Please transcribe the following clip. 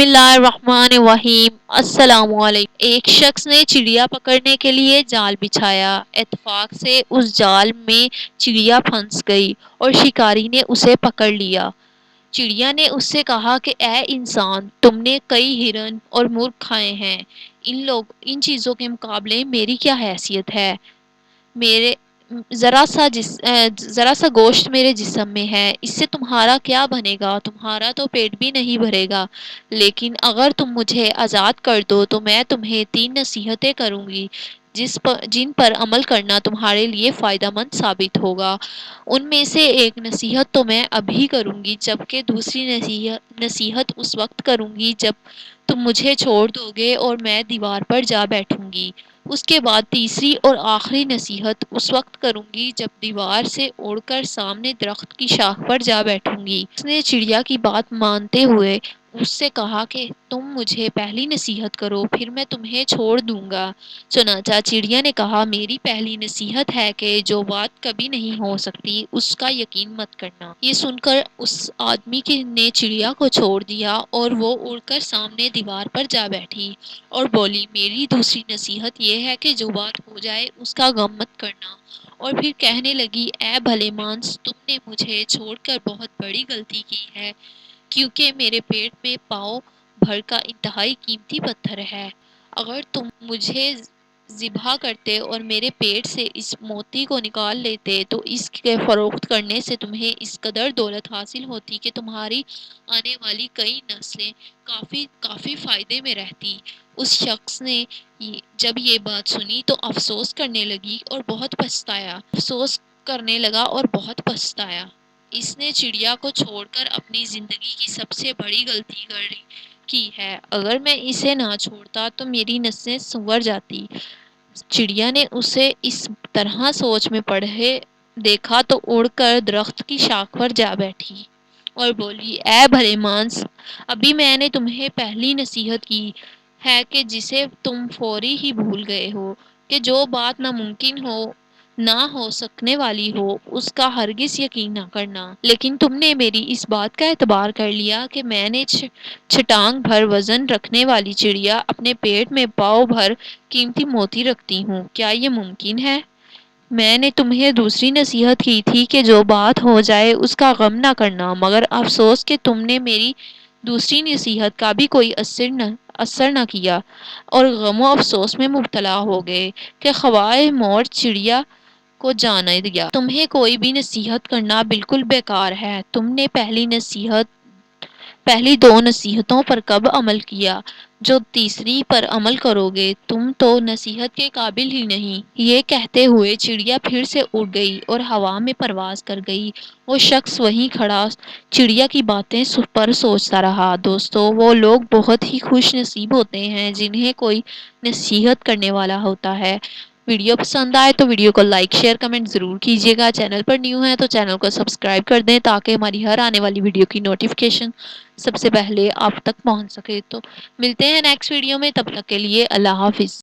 بسم اللہ الرحمن الرحیم۔ السلام علیکم۔ ایک شخص نے چڑیا پکڑنے کے لیے جال بچھایا۔ اتفاق سے اس جال میں چڑیا پھنس گئی اور شکاری نے اسے پکڑ لیا۔ چڑیا نے اس سے کہا کہ اے انسان، تم نے کئی ہرن اور مرغ کھائے ہیں، ان چیزوں کے مقابلے میری کیا حیثیت ہے؟ میرے ذرا سا گوشت میرے جسم میں ہے، اس سے تمہارا کیا بنے گا؟ تمہارا تو پیٹ بھی نہیں بھرے گا۔ لیکن اگر تم مجھے آزاد کر دو تو میں تمہیں 3 نصیحتیں کروں گی جن پر عمل کرنا تمہارے لیے فائدہ مند ثابت ہوگا۔ ان میں سے ایک نصیحت تو میں ابھی کروں گی، جبکہ دوسری نصیحت اس وقت کروں گی جب تم مجھے چھوڑ دو گے اور میں دیوار پر جا بیٹھوں گی۔ اس کے بعد تیسری اور آخری نصیحت اس وقت کروں گی جب دیوار سے اڑ کر سامنے درخت کی شاخ پر جا بیٹھوں گی۔ اس نے چڑیا کی بات مانتے ہوئے اس سے کہا کہ تم مجھے پہلی نصیحت کرو، پھر میں تمہیں چھوڑ دوں گا۔ چنانچہ چڑیا نے کہا، میری پہلی نصیحت ہے کہ جو بات کبھی نہیں ہو سکتی اس کا یقین مت کرنا۔ یہ سن کر اس آدمی نے چڑیا کو چھوڑ دیا اور وہ اڑ کر سامنے دیوار پر جا بیٹھی اور بولی، میری دوسری نصیحت یہ ہے کہ جو بات ہو جائے اس کا غم مت کرنا۔ اور پھر کہنے لگی، اے بھلے مانس، تم نے مجھے چھوڑ کر بہت بڑی غلطی کی ہے، کیونکہ میرے پیٹ میں پاؤ بھر کا انتہائی قیمتی پتھر ہے۔ اگر تم مجھے ذبح کرتے اور میرے پیٹ سے اس موتی کو نکال لیتے تو اس کے فروخت کرنے سے تمہیں اس قدر دولت حاصل ہوتی کہ تمہاری آنے والی کئی نسلیں کافی فائدے میں رہتی۔ اس شخص نے جب یہ بات سنی تو افسوس کرنے لگا اور بہت پچھتایا۔ اس نے چڑیا کو چھوڑ کر اپنی زندگی کی سب سے بڑی غلطی کی ہے۔ اگر میں اسے نہ چھوڑتا تو میری نسلیں سنور جاتی۔ چڑیا نے اسے اس طرح سوچ میں پڑے دیکھا تو اڑ کر درخت کی شاخ پر جا بیٹھی اور بولی، اے بھلے مانس، ابھی میں نے تمہیں پہلی نصیحت کی ہے کہ جسے تم فوری ہی بھول گئے ہو، کہ جو بات ناممکن ہو، نہ ہو سکنے والی ہو، اس کا ہرگز یقین نہ کرنا۔ لیکن تم نے میری اس بات کا اعتبار کر لیا کہ میں نے چھٹانگ بھر وزن رکھنے والی چڑیا اپنے پیٹ میں پاؤ بھر قیمتی موتی رکھتی ہوں۔ کیا یہ ممکن ہے؟ میں نے تمہیں دوسری نصیحت کی تھی کہ جو بات ہو جائے اس کا غم نہ کرنا، مگر افسوس کہ تم نے میری دوسری نصیحت کا بھی کوئی اثر نہ کیا اور غم و افسوس میں مبتلا ہو گئے کہ خواہ موت چڑیا کو جانے دیا۔ تمہیں کوئی بھی نصیحت کرنا بالکل بیکار ہے۔ تم نے پہلی 2 نصیحتوں پر کب عمل کیا؟ جو تیسری پر عمل کرو گے تم تو نصیحت کے قابل ہی نہیں۔ یہ کہتے ہوئے چڑیا پھر سے اڑ گئی اور ہوا میں پرواز کر گئی۔ وہ شخص وہیں کھڑا چڑیا کی باتیں پر سوچتا رہا۔ دوستو، وہ لوگ بہت ہی خوش نصیب ہوتے ہیں جنہیں کوئی نصیحت کرنے والا ہوتا ہے۔ ویڈیو پسند آئے تو ویڈیو کو لائک، شیئر، کمنٹ ضرور کیجیے گا۔ چینل پر نیو ہیں تو چینل کو سبسکرائب کر دیں تاکہ ہماری ہر آنے والی ویڈیو کی نوٹیفیکیشن سب سے پہلے آپ تک پہنچ سکے۔ تو ملتے ہیں نیکسٹ ویڈیو میں، تب تک کے لیے اللہ حافظ۔